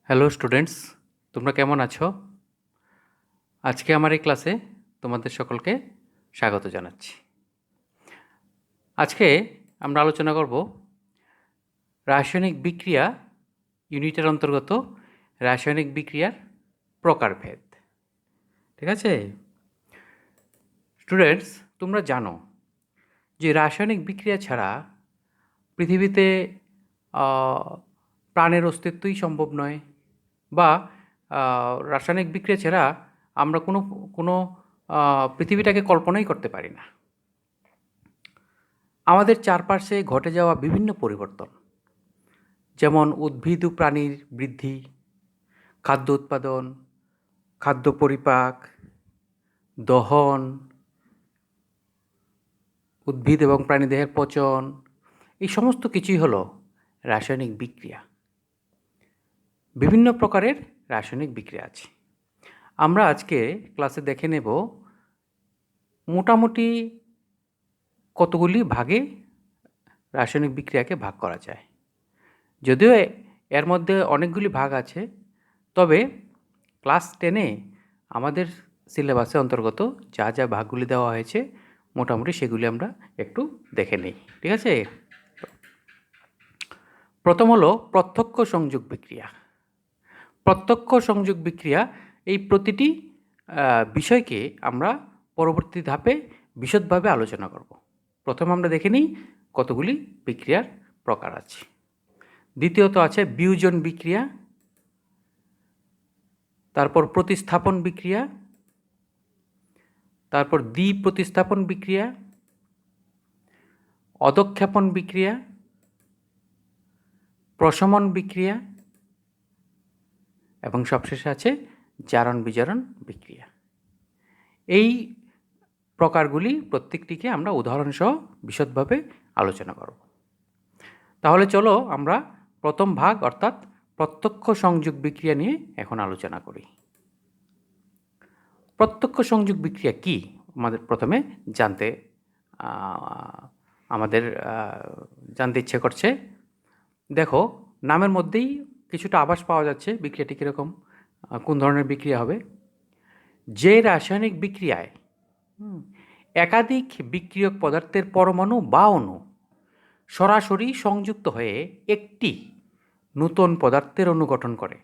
Hello students, তোমরা কেমন আছো? আজকে আমার এই ক্লাসে তোমাদের সকলকে স্বাগত জানাচ্ছি। আজকে আমরা আলোচনা করব রাসায়নিক বিক্রিয়া ইউনিটের অন্তর্গত রাসায়নিক বিক্রিয়ার প্রকারভেদ। ঠিক আছে স্টুডেন্টস, তোমরা জানো যে রাসায়নিক বিক্রিয়া ছাড়া পৃথিবীতে প্রাণের অস্তিত্বই সম্ভব নয়, বা রাসায়নিক বিক্রিয়া ছাড়া আমরা কোনো কোনো পৃথিবীটাকে কল্পনাই করতে পারি না। আমাদের চারপাশে ঘটে যাওয়া বিভিন্ন পরিবর্তন, যেমন উদ্ভিদ ও প্রাণীর বৃদ্ধি, খাদ্য উৎপাদন, খাদ্য পরিপাক, দহন, উদ্ভিদ এবং প্রাণীদেহের পচন, এই সমস্ত কিছুই হলো রাসায়নিক বিক্রিয়া। বিভিন্ন প্রকারের রাসায়নিক বিক্রিয়া আছে। আমরা আজকে ক্লাসে দেখে নেব মোটামুটি কতগুলি ভাগে রাসায়নিক বিক্রিয়াকে ভাগ করা যায়। যদিও এর মধ্যে অনেকগুলি ভাগ আছে, তবে ক্লাস 10-এ আমাদের সিলেবাসে অন্তর্গত যা যা ভাগগুলি দেওয়া হয়েছে মোটামুটি সেগুলি আমরা একটু দেখে নিই। ঠিক আছে, প্রথম হলো প্রত্যক্ষ সংযোগ বিক্রিয়া। প্রত্যক্ষ সংযোগ বিক্রিয়া, এই প্রতিটি বিষয়কে আমরা পরবর্তী ধাপে বিশদভাবে আলোচনা করব। প্রথমে আমরা দেখে নিই কতগুলি বিক্রিয়ার প্রকার আছে। দ্বিতীয়ত আছে বিয়োজন বিক্রিয়া, তারপর প্রতিস্থাপন বিক্রিয়া, তারপর দ্বিপ্রতিস্থাপন বিক্রিয়া, অধঃক্ষেপণ বিক্রিয়া, প্রশমন বিক্রিয়া এবং সবশেষে আছে জারণ বিজারণ বিক্রিয়া। এই প্রকারগুলি প্রত্যেকটিকে আমরা উদাহরণসহ বিশদভাবে আলোচনা করব। তাহলে চলো আমরা প্রথম ভাগ অর্থাৎ প্রত্যক্ষ সংযোগ বিক্রিয়া নিয়ে এখন আলোচনা করি। প্রত্যক্ষ সংযোগ বিক্রিয়া কি আমাদের প্রথমে জানতে ইচ্ছে করছে। দেখো, নামের মধ্যেই কিছুটা আভাস পাওয়া যাচ্ছে বিক্রিয়াটি কীরকম, কোন ধরনের বিক্রিয়া হবে। যে রাসায়নিক বিক্রিয়ায় একাধিক বিক্রিয়ক পদার্থের পরমাণু বা অণু সরাসরি সংযুক্ত হয়ে একটি নূতন পদার্থের অণু গঠন করে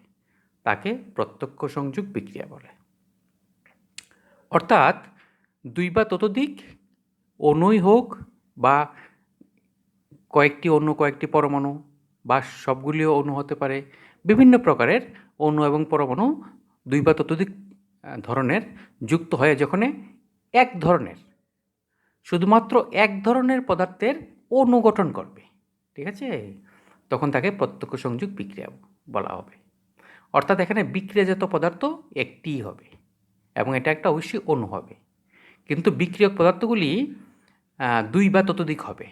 তাকে প্রত্যক্ষ সংযোগ বিক্রিয়া বলে। অর্থাৎ দুই বা ততোধিক অণুই হোক বা কয়েকটি অণু, কয়েকটি পরমাণু বা সবগুলিও অণু হতে পারে, বিভিন্ন প্রকারের অণু এবং পরমাণু দুই বা ততোধিক ধরনের যুক্ত হয়ে যখন এক ধরনের, শুধুমাত্র এক ধরনের পদার্থের অণু গঠন করবে, ঠিক আছে, তখন তাকে প্রত্যক্ষ সংযোগ বিক্রিয়া বলা হবে। অর্থাৎ এখানে বিক্রিয়াজাত পদার্থ একটিই হবে এবং এটা একটা অবশ্যই অণু হবে, কিন্তু বিক্রিয়ক পদার্থগুলি দুই বা ততোধিক হবে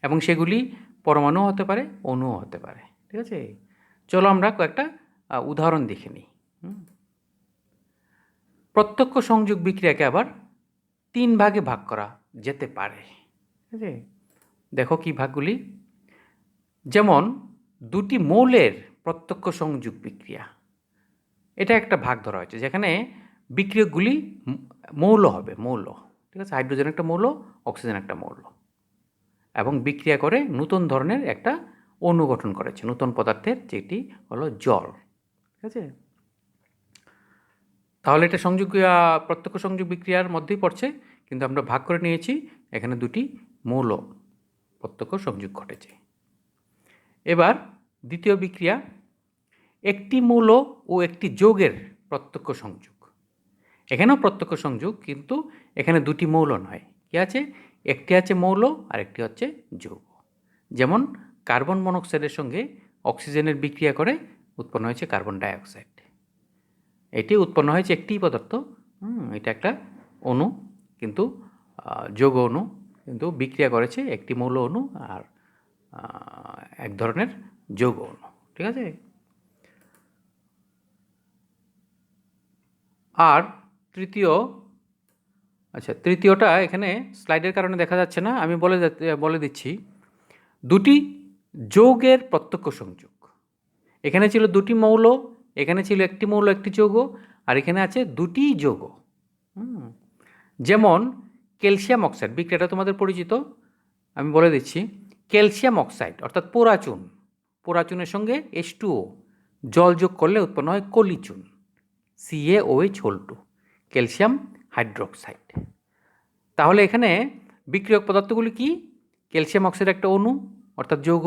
এবং সেগুলি পরমাণু হতে পারে, অণুও হতে পারে। ঠিক আছে, চলো আমরা কয়েকটা উদাহরণ দেখে নিই। প্রত্যক্ষ সংযোগ বিক্রিয়াকে আবার তিন ভাগে ভাগ করা যেতে পারে। ঠিক আছে, দেখো কি ভাগগুলি। যেমন দুটি মৌলের প্রত্যক্ষ সংযোগ বিক্রিয়া, এটা একটা ভাগ ধরা হয়েছে, যেখানে বিক্রিয়কগুলি মৌল হবে, মৌল। ঠিক আছে, হাইড্রোজেন একটা মৌল, অক্সিজেন একটা মৌল, এবং বিক্রিয়া করে নতুন ধরনের একটা অণু গঠন করেছে, নতুন পদার্থের, যেটি হলো জল। ঠিক আছে, তাহলে এটা প্রত্যক্ষ সংযোগ বিক্রিয়ার মধ্যেই পড়ছে, কিন্তু আমরা ভাগ করে নিয়েছি, এখানে দুটি মৌল প্রত্যক্ষ সংযোগ ঘটেছে। এবার দ্বিতীয় বিক্রিয়া, একটি মৌল ও একটি যৌগের প্রত্যক্ষ সংযোগ। এখানেও প্রত্যক্ষ সংযোগ, কিন্তু এখানে দুটি মৌল নয়, কি আছে, একটি আছে মৌল আর একটি হচ্ছে যৌগ। যেমন কার্বন মনোক্সাইডের সঙ্গে অক্সিজেনের বিক্রিয়া করে উৎপন্ন হয়েছে কার্বন ডাইঅক্সাইড। এটি উৎপন্ন হয়েছে একটি পদার্থ, এটা একটা অণু, কিন্তু যৌগ অণু, কিন্তু বিক্রিয়া করেছে একটি মৌল অণু আর এক ধরনের যৌগ অণু। ঠিক আছে, আর তৃতীয়টা এখানে স্লাইডের কারণে দেখা যাচ্ছে না, আমি বলে দিচ্ছি। দুটি যৌগের প্রত্যক্ষ সংযোগ। এখানে ছিল দুটি মৌল, এখানে ছিল একটি মৌল একটি যৌগ, আর এখানে আছে দুটি যৌগ। যেমন ক্যালসিয়াম অক্সাইড বিক্রিয়াটা তোমাদের পরিচিত, আমি বলে দিচ্ছি। ক্যালসিয়াম অক্সাইড অর্থাৎ পোড়াচুন, পোড়াচুনের সঙ্গে H2O জল যোগ করলে উৎপন্ন হয় কলিচুন, CaOH2, ক্যালসিয়াম হাইড্রোক্সাইড। তাহলে এখানে বিক্রিয়ক পদার্থগুলি কি? ক্যালসিয়াম অক্সাইড একটা অণু অর্থাৎ যৌগ,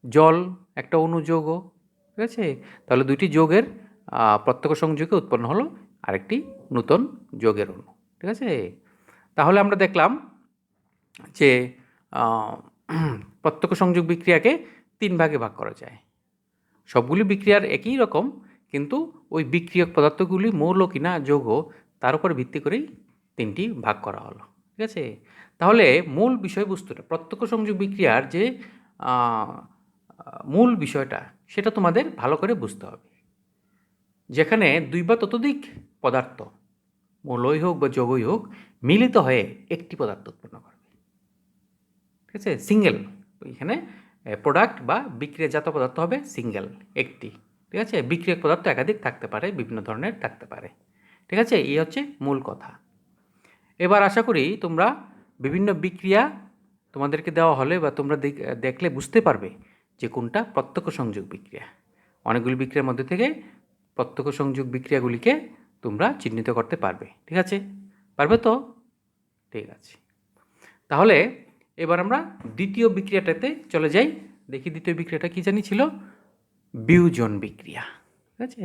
জল একটা অণু যৌগ, ঠিক আছে? তাহলে দুইটি যৌগের প্রত্যক্ষ সংযোগে উৎপন্ন হলো আরেকটি নূতন যৌগের অণু, ঠিক আছে? তাহলে আমরা দেখলাম যে প্রত্যক্ষ সংযোগ বিক্রিয়াকে 3 ভাগে ভাগ করা যায়। সবগুলি বিক্রিয়ার একই রকম, কিন্তু ওই বিক্রিয়ক পদার্থগুলি মৌল কিনা যৌগ তার উপর ভিত্তি করেই 3টি ভাগ করা হলো, ঠিক আছে? তাহলে মূল বিষয়বস্তুটা, প্রত্যক্ষ সংযোগ বিক্রিয়ার যে মূল বিষয়টা, সেটা তোমাদের ভালো করে বুঝতে হবে। যেখানে 2 বা ততোধিক পদার্থ, মৌলই হোক বা যৌগই হোক, মিলিত হয়ে একটি পদার্থ উৎপন্ন করবে, ঠিক আছে? সিঙ্গেল, এখানে প্রোডাক্ট বা বিক্রিয়াজাত পদার্থ হবে সিঙ্গেল, একটি, ঠিক আছে? বিক্রিয়ক পদার্থ একাধিক থাকতে পারে, বিভিন্ন ধরনের থাকতে পারে, ঠিক আছে? এই হচ্ছে মূল কথা। এবার আশা করি তোমরা বিভিন্ন বিক্রিয়া তোমাদেরকে দেওয়া হলে বা তোমরা দেখলে বুঝতে পারবে যে কোনটা প্রত্যক্ষ সংযোগ বিক্রিয়া। অনেকগুলি বিক্রিয়ার মধ্যে থেকে প্রত্যক্ষ সংযোগ বিক্রিয়াগুলিকে তোমরা চিহ্নিত করতে পারবে, ঠিক আছে? পারবে তো? ঠিক আছে। তাহলে এবার আমরা দ্বিতীয় বিক্রিয়াটাতে চলে যাই। দেখি দ্বিতীয় বিক্রিয়াটা কি জানি ছিল? বিয়োজন বিক্রিয়া, ঠিক আছে?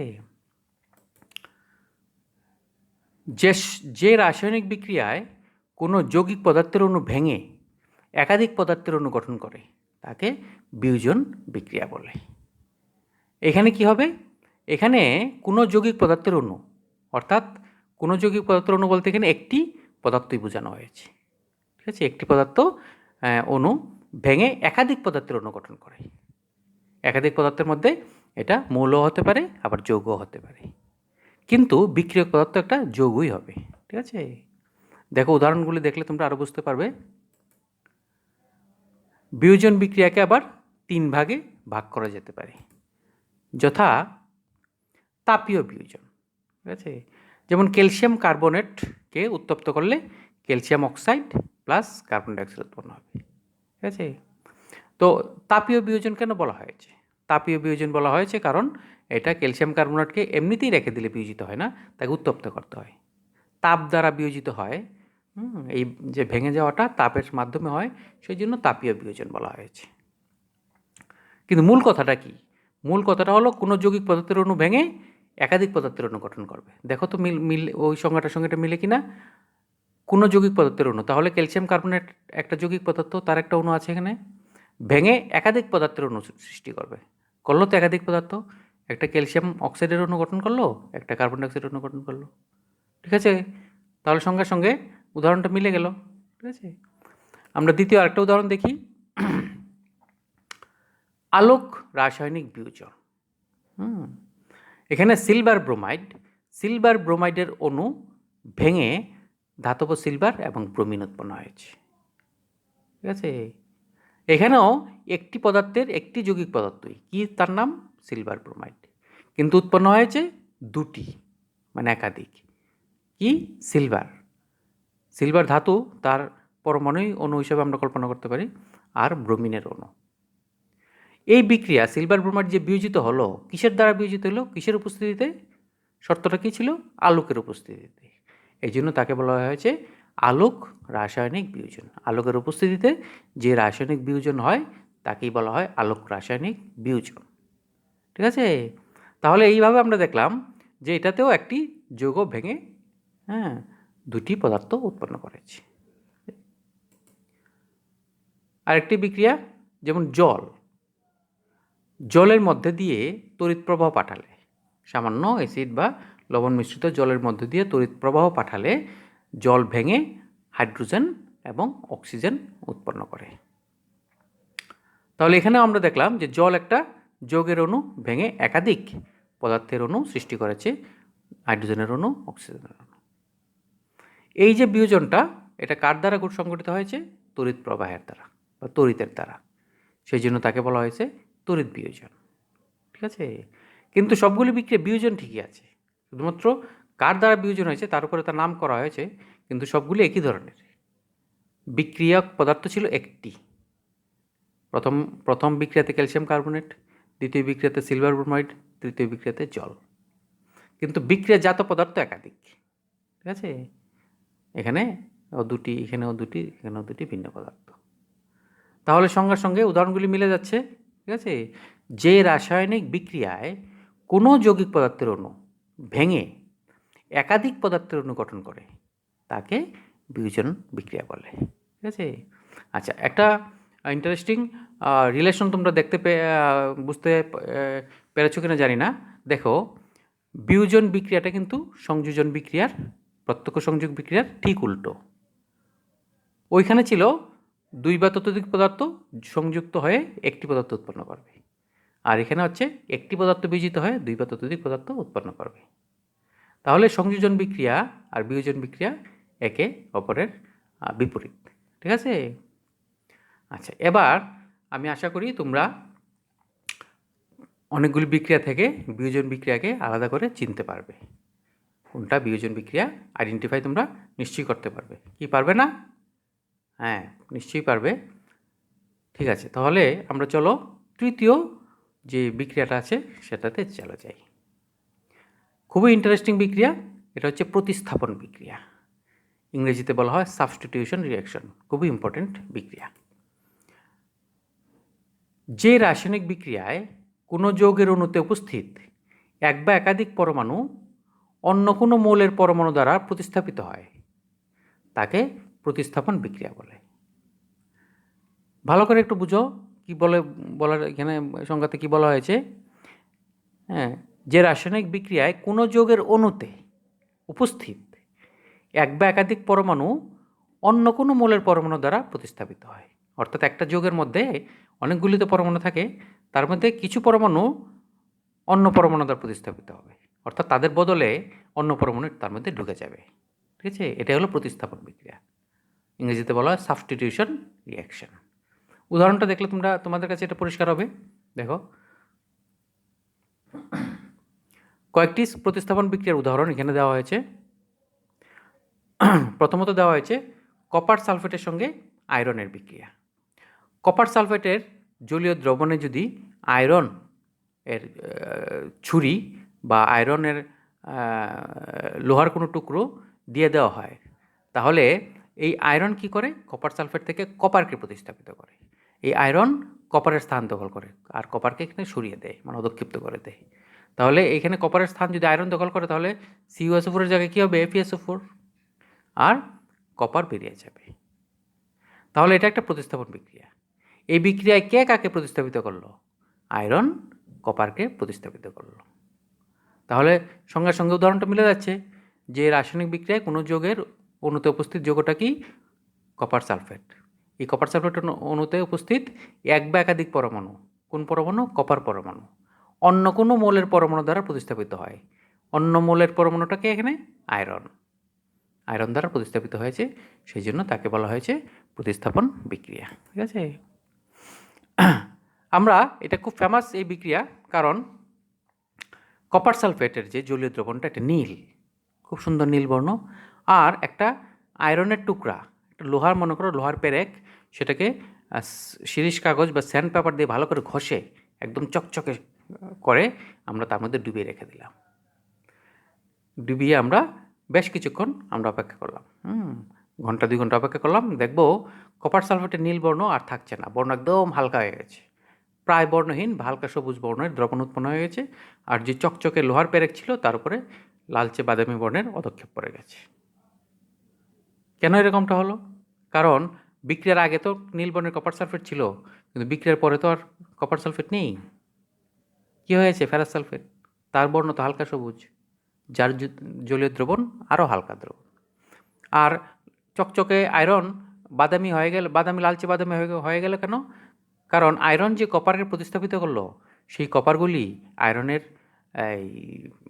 যে রাসায়নিক বিক্রিয়ায় কোনো যৌগিক পদার্থের অণু ভেঙে একাধিক পদার্থের অণু গঠন করে তাকে বিয়োজন বিক্রিয়া বলে। এখানে কি হবে? এখানে কোনো যৌগিক পদার্থের অণু, অর্থাৎ কোনো যৌগিক পদার্থের অণু বলতে এখানে একটি পদার্থই বোঝানো হয়েছে, ঠিক আছে? একটি পদার্থ অণু ভেঙে একাধিক পদার্থের অণু গঠন করে। একাধিক পদার্থের মধ্যে এটা মৌল হতে পারে, আবার যৌগ হতে পারে, কিন্তু বিক্রিয়ক পদার্থ একটা যৌগই হবে, ঠিক আছে? দেখো উদাহরণগুলি দেখলে তোমরা আরও বুঝতে পারবে। বিয়োজন বিক্রিয়াকে আবার 3 ভাগে ভাগ করা যেতে পারে, যথা তাপীয় বিয়োজন, ঠিক আছে? যেমন ক্যালসিয়াম কার্বনেটকে উত্তপ্ত করলে calcium oxide plus carbon dioxide উৎপন্ন হবে, ঠিক আছে? তো তাপীয় বিয়োজন কেন বলা হয়েছে? তাপীয় বিয়োজন বলা হয়েছে কারণ এটা ক্যালসিয়াম কার্বনেটকে এমনিতেই রেখে দিলে বিয়োজিত হয় না, তাকে উত্তপ্ত করতে হয়, তাপ দ্বারা বিয়োজিত হয়। এই যে ভেঙে যাওয়াটা তাপের মাধ্যমে হয়, সেই জন্য তাপীয় বিয়োজন বলা হয়েছে। কিন্তু মূল কথাটা কি? মূল কথাটা হলো কোনো যৌগিক পদার্থের অণু ভেঙে একাধিক পদার্থের অণু গঠন করবে। দেখো তো মিল ওই সংজ্ঞাটার সঙ্গে এটা মিলে কিনা? কোনো যৌগিক পদার্থের অণু, তাহলে ক্যালসিয়াম কার্বনেট একটা যৌগিক পদার্থ, তার একটা অণু আছে এখানে, ভেঙে একাধিক পদার্থের অণু সৃষ্টি করবে। করলো তো একাধিক পদার্থ, একটা ক্যালসিয়াম অক্সাইডের অণু গঠন করলো, একটা কার্বন ডাইঅক্সাইডের অণু গঠন করলো, ঠিক আছে? তাহলে সঙ্গে সঙ্গে উদাহরণটা মিলে গেল, ঠিক আছে? আমরা দ্বিতীয় আরেকটা উদাহরণ দেখি। আলোক রাসায়নিক বিয়োজন। এখানে সিলভার ব্রোমাইডের অণু ভেঙে ধাতব সিলভার এবং ব্রোমিন উৎপন্ন হয়েছে, ঠিক আছে? এখানেও একটি পদার্থের একটি যৌগিক পদার্থই, কি তার নাম? সিলভার ব্রোমাইড, কিন্তু উৎপন্ন হয়েছে দুটি, মানে একাধিক। কি? সিলভার ধাতু, তার পরমাণুই অণু হিসেবে আমরা কল্পনা করতে পারি, আর ব্রোমিনের অণু। এই বিক্রিয়া সিলভার ব্রোমাইড যে বিয়োজিত হলো, কিসের দ্বারা বিয়োজিত হলো? কিসের উপস্থিতিতে? শর্তটা কী ছিল? আলোকের উপস্থিতিতে। এই জন্য তাকে বলা হয়েছে আলোক রাসায়নিক বিয়োজন। আলোকের উপস্থিতিতে যে রাসায়নিক বিয়োজন হয় তাকেই বলা হয় আলোক রাসায়নিক বিয়োজন, ঠিক আছে? তাহলে এইভাবে আমরা দেখলাম যে এটাতেও একটি যৌগ ভেঙে দুটি পদার্থ উৎপন্ন করেছে। আরেকটি বিক্রিয়া, যেমন জলের মধ্যে দিয়ে তড়িৎ প্রবাহ পাঠালে, সামান্য অ্যাসিড বা লবণ মিশ্রিত জলের মধ্যে দিয়ে তড়িৎ প্রবাহ পাঠালে জল ভেঙে হাইড্রোজেন এবং অক্সিজেন উৎপন্ন করে। তাহলে এখানেও আমরা দেখলাম যে জল একটা যৌগের অণু ভেঙে একাধিক পদার্থের অণু সৃষ্টি করেছে, হাইড্রোজেনের অণু, অক্সিজেনের অণু। এই যে বিয়োজনটা, এটা কার দ্বারা সংঘটিত হয়েছে? তড়িৎ প্রবাহের দ্বারা বা তড়িতের দ্বারা, সেই জন্য তাকে বলা হয়েছে তড়িৎ বিয়োজন, ঠিক আছে? কিন্তু সবগুলি বিক্রিয়া বিয়োজন ঠিকই আছে, শুধুমাত্র কার দ্বারা বিয়োজন হয়েছে তার উপরে তার নাম করা হয়েছে, কিন্তু সবগুলি একই ধরনের। বিক্রিয়ক পদার্থ ছিল একটি। প্রথম বিক্রিয়াতে ক্যালসিয়াম কার্বনেট, দ্বিতীয় বিক্রিয়াতে সিলভার ব্রোমাইড, তৃতীয় বিক্রিয়াতে জল। কিন্তু বিক্রিয়াজাত পদার্থ একাধিক। ঠিক আছে? এখানে দুটি, এখানেও দুটি, এখানেও দুটি ভিন্ন পদার্থ। তাহলে সঙ্গে সঙ্গে উদাহরণগুলি মিলে যাচ্ছে। ঠিক আছে? যে রাসায়নিক বিক্রিয়ায় কোনো যৌগিক পদার্থের অণু ভেঙে একাধিক পদার্থের অণু গঠন করে তাকে বিয়োজন বিক্রিয়া বলে। ঠিক আছে? আচ্ছা, একটা ইন্টারেস্টিং রিলেশন তোমরা বুঝতে পেরেছো কিনা জানি না। দেখো, বিয়োজন বিক্রিয়াটা কিন্তু সংযোজন বিক্রিয়ার, প্রত্যক্ষ সংযোগ বিক্রিয়ার ঠিক উল্টো। ওইখানে ছিল দুই বা ততোধিক পদার্থ সংযুক্ত হয়ে একটি পদার্থ উৎপন্ন করবে, আর এখানে হচ্ছে একটি পদার্থ বিয়োজিত হয়ে দুই বা ততোধিক পদার্থ উৎপন্ন করবে। তাহলে সংযোজন বিক্রিয়া আর বিয়োজন বিক্রিয়া একে অপরের বিপরীত। ঠিক আছে? আচ্ছা, এবার আমি আশা করি তোমরা অনেকগুলি বিক্রিয়া থেকে বিয়োজন বিক্রিয়াকে আলাদা করে চিনতে পারবে। কোনটা বিয়োজন বিক্রিয়া আইডেন্টিফাই তোমরা নিশ্চয়ই করতে পারবে। কি পারবে না? হ্যাঁ, নিশ্চয়ই পারবে। ঠিক আছে, তাহলে আমরা চলো তৃতীয় যে বিক্রিয়াটা আছে সেটাতে চলে যাই। খুবই ইন্টারেস্টিং বিক্রিয়া, এটা হচ্ছে প্রতিস্থাপন বিক্রিয়া। ইংরেজিতে বলা হয় সাবস্টিটিউশন রিঅ্যাকশন। খুবই ইম্পর্টেন্ট বিক্রিয়া। যে রাসায়নিক বিক্রিয়ায় কোনো যৌগের অণুতে উপস্থিত এক বা একাধিক পরমাণু অন্য কোনো মৌলের পরমাণু দ্বারা প্রতিস্থাপিত হয় তাকে প্রতিস্থাপন বিক্রিয়া বলে। ভালো করে একটু বুঝো কি বলার এখানে সংজ্ঞাতে কি বলা হয়েছে। হ্যাঁ, যে রাসায়নিক বিক্রিয়ায় কোনো যৌগের অণুতে উপস্থিত এক বা একাধিক পরমাণু অন্য কোনো মৌলের পরমাণু দ্বারা প্রতিস্থাপিত হয়। অর্থাৎ একটা যৌগের মধ্যে অনেকগুলি তো পরমাণু থাকে, তার মধ্যে কিছু পরমাণু অন্য পরমাণু দ্বারা প্রতিস্থাপিত হবে, অর্থাৎ তাদের বদলে অন্য পরমাণু তার মধ্যে ঢুকে যাবে। ঠিক আছে? এটা হলো প্রতিস্থাপন বিক্রিয়া। ইংরেজিতে বলা হয় সাবস্টিটিউশন রিঅ্যাকশন। উদাহরণটা দেখলে তোমাদের কাছে এটা পরিষ্কার হবে। দেখো, কয়েকটি প্রতিস্থাপন বিক্রিয়ার উদাহরণ এখানে দেওয়া হয়েছে। প্রথমত দেওয়া হয়েছে কপার সালফেটের সঙ্গে আয়রনের বিক্রিয়া। কপার সালফেটের জলীয় দ্রবণে যদি আয়রন এর ছুরি বা আয়রনের লোহার কোনো টুকরো দিয়ে দেওয়া হয়, তাহলে এই আয়রন কি করে? কপার সালফেট থেকে কপারকে প্রতিস্থাপিত করে। এই আয়রন কপারের স্থান দখল করে আর কপারকে এখানে সরিয়ে দেয়, মানে অধক্ষিপ্ত করে দেয়। তাহলে এখানে কপারের স্থান যদি আয়রন দখল করে তাহলে CuSO4 এর জায়গায় কী হবে? FeSO4, আর কপার বেরিয়ে যাবে। তাহলে এটা একটা প্রতিস্থাপন বিক্রিয়া। এই বিক্রিয়ায় কে কাকে প্রতিস্থাপিত করলো? আয়রন কপারকে প্রতিস্থাপিত করলো। তাহলে সঙ্গে সঙ্গে উদাহরণটা মিলে যাচ্ছে যে রাসায়নিক বিক্রিয়ায় কোনো যৌগের অণুতে উপস্থিত যৌগটা কি? Copper sulphate. এই কপার সালফেট অণুতে উপস্থিত এক বা একাধিক পরমাণু, কোন পরমাণু? কপার পরমাণু, অন্য কোনো মৌলের পরমাণু দ্বারা প্রতিস্থাপিত হয়। অন্য মৌলের পরমাণুটাকে এখানে আয়রন দ্বারা প্রতিস্থাপিত হয়েছে, সেই জন্য তাকে বলা হয়েছে প্রতিস্থাপন বিক্রিয়া। ঠিক আছে? আমরা এটা খুব ফেমাস এই বিক্রিয়া, কারণ কপার সালফেটের যে জলীয় দ্রবণটা এটা নীল, খুব সুন্দর নীল বর্ণ, আর একটা আয়রনের টুকরা, একটা লোহার, মনে করো লোহার পেরেক, সেটাকে শিরিষ কাগজ বা স্যান্ড পেপার দিয়ে ভালো করে ঘষে একদম চকচকে করে আমরা তার মধ্যে ডুবিয়ে রেখে দিলাম। ডুবিয়ে আমরা বেশ কিছুক্ষণ আমরা অপেক্ষা করলাম, ঘন্টা 2 ঘন্টা অপেক্ষা করলাম। দেখবো কপার সালফেটের নীল বর্ণ আর থাকছে না, বর্ণ একদম হালকা হয়ে গেছে, প্রায় বর্ণহীন হালকা সবুজ বর্ণের দ্রবণ উৎপন্ন হয়ে গেছে, আর যে চকচকে লোহার পেরেক ছিল তার উপরে লালচে বাদামি বর্ণের অধক্ষেপ পড়ে গেছে। কেন এরকমটা হলো? কারণ বিক্রিয়ার আগে তো নীল বর্ণের কপার সালফেট ছিল, কিন্তু বিক্রিয়ার পরে তো আর কপার সালফেট নেই। কী হয়েছে? ফেরাস সালফেট, তার বর্ণ তো হালকা সবুজ, যার জলীয় দ্রবণ আরও হালকা দ্রবণ। আর চকচকে আয়রন বাদামি হয়ে গেল, বাদামি লালচে বাদামি হয়ে গেল কেন? কারণ আয়রন যে কপারকে প্রতিস্থাপিত করলো, সেই কপারগুলি আয়রনের এই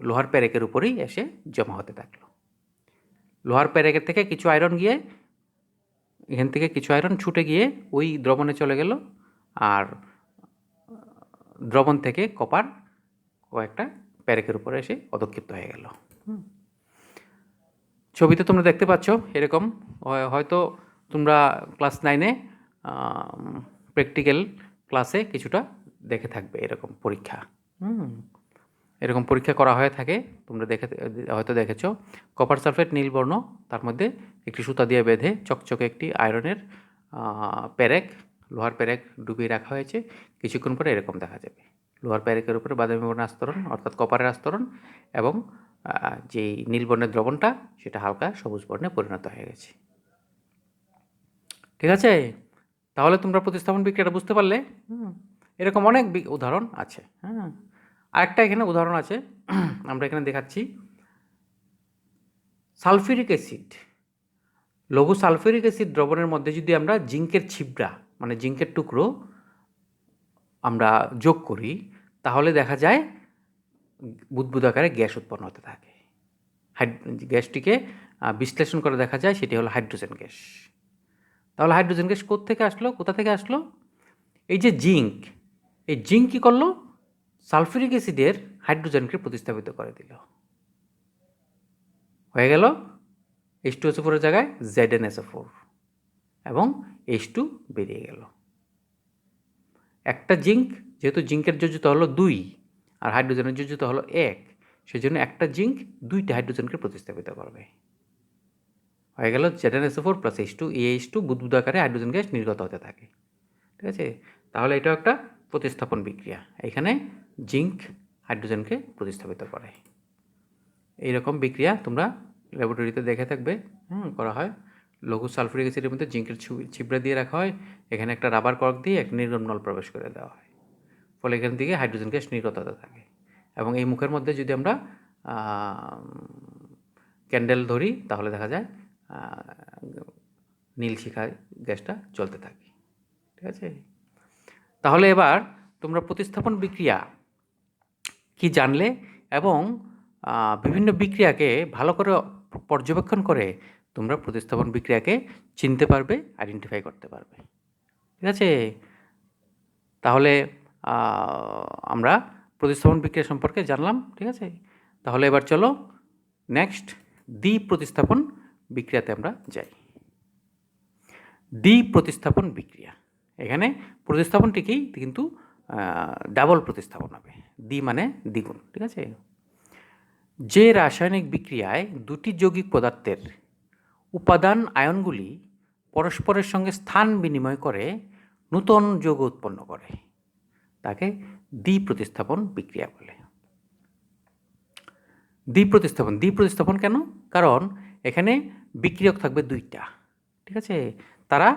লোহার পেরেকের উপরেই এসে জমা হতে থাকলো। লোহার পেরেকের থেকে কিছু আয়রন গিয়ে, এখান থেকে কিছু আয়রন ছুটে গিয়ে ওই দ্রবণে চলে গেল, আর দ্রবণ থেকে কপার একটা প্যারেকের উপরে এসে অধক্ষিপ্ত হয়ে গেল। ছবিতে তোমরা দেখতে পাচ্ছ এরকম, হয়তো তোমরা ক্লাস 9-এ প্র্যাকটিক্যাল ক্লাসে কিছুটা দেখে থাকবে এরকম পরীক্ষা। এরকম পরীক্ষা করা হয়ে থাকে, তোমরা হয়তো দেখেছো। কপার সালফেট নীল বর্ণ, তার মধ্যে একটি সুতা দিয়ে বেঁধে চকচকে একটি আয়রনের প্যারেক, লোহার প্যারেক ডুবিয়ে রাখা হয়েছে। কিছুক্ষণ পরে এরকম দেখা যাবে, লোহার প্যারেকের উপরে বাদামি বর্ণের আস্তরণ অর্থাৎ কপারের আস্তরণ, এবং যেই নীল বর্ণের দ্রবণটা সেটা হালকা সবুজ বর্ণে পরিণত হয়ে গেছে। ঠিক আছে, তাহলে তোমরা প্রতিস্থাপন বিক্রিয়াটা বুঝতে পারলে। এরকম অনেক উদাহরণ আছে। আরেকটা এখানে উদাহরণ আছে, আমরা এখানে দেখাচ্ছি। সালফিউরিক অ্যাসিড, লঘু সালফিউরিক অ্যাসিড দ্রবণের মধ্যে যদি আমরা জিঙ্কের ছিবড়া মানে জিঙ্কের টুকরো আমরা যোগ করি, তাহলে দেখা যায় বুদবুদ আকারে গ্যাস উৎপন্ন হতে থাকে। গ্যাসটিকে বিশ্লেষণ করে দেখা যায় সেটি হলো হাইড্রোজেন গ্যাস। তাহলে হাইড্রোজেন গ্যাস কোথা থেকে আসলো? এই যে জিঙ্ক, এই জিঙ্ক কী করলো? সালফিউরিক অ্যাসিডের হাইড্রোজেনকে প্রতিস্থাপিত করে দিল, হয়ে গেল H2SO4 এর জায়গায় ZnSO4 এবং H2 বেরিয়ে গেল। একটা জিঙ্ক, যেহেতু জিঙ্কের যোজ্যতা হলো 2 আর হাইড্রোজেনের যোজ্যতা হলো 1, সেজন্য একটা জিঙ্ক 2টা হাইড্রোজেনকে প্রতিস্থাপিত করবে, হয়ে গেল ZnSO4 প্লাস H2। এই H2 বুদবুদ আকারে হাইড্রোজেন গ্যাস নির্গত হতে থাকে। ঠিক আছে, তাহলে এটাও একটা প্রতিস্থাপন বিক্রিয়া। এখানে জিঙ্ক হাইড্রোজেনকে প্রতিস্থাপিত করে। এইরকম বিক্রিয়া তোমরা ল্যাবরেটরিতে দেখে থাকবে, করা হয়। লঘু সালফিউরিক অ্যাসিডের মধ্যে জিঙ্কের ছিবড়া দিয়ে রাখা হয়, এখানে একটা রাবার কর্ক দিয়ে এক নির্গম নল প্রবেশ করে দেওয়া হয়, ফলে এখান থেকে হাইড্রোজেন গ্যাস নির্গত হতে থাকে। এবং এই মুখের মধ্যে যদি আমরা ক্যান্ডেল ধরি, তাহলে দেখা যায় নীল শিখা গ্যাসটা জ্বলতে থাকে। ঠিক আছে, তাহলে এবার তোমরা প্রতিস্থাপন বিক্রিয়া কি জানলে, এবং বিভিন্ন বিক্রিয়াকে ভালো করে পর্যবেক্ষণ করে তোমরা প্রতিস্থাপন বিক্রিয়াকে চিনতে পারবে, আইডেন্টিফাই করতে পারবে। ঠিক আছে, তাহলে আমরা প্রতিস্থাপন বিক্রিয়া সম্পর্কে জানলাম। ঠিক আছে, তাহলে এবার চলো নেক্সট দ্বি প্রতিস্থাপন বিক্রিয়াতে আমরা যাই। দ্বি প্রতিস্থাপন বিক্রিয়া, এখানে প্রতিস্থাপনটিকেই কিন্তু ডাবল প্রতিস্থাপন হবে, দ্বি মানে দ্বিগুণ। ঠিক আছে, যে রাসায়নিক বিক্রিয়ায় দুটি যৌগিক পদার্থের উপাদান আয়নগুলি পরস্পরের সঙ্গে স্থান বিনিময় করে নূতন যৌগ উৎপন্ন করে তাকে দ্বি প্রতিস্থাপন বিক্রিয়া বলে। দ্বি প্রতিস্থাপন কেন? কারণ এখানে বিক্রিয়ক থাকবে 2টা। ঠিক আছে, তারা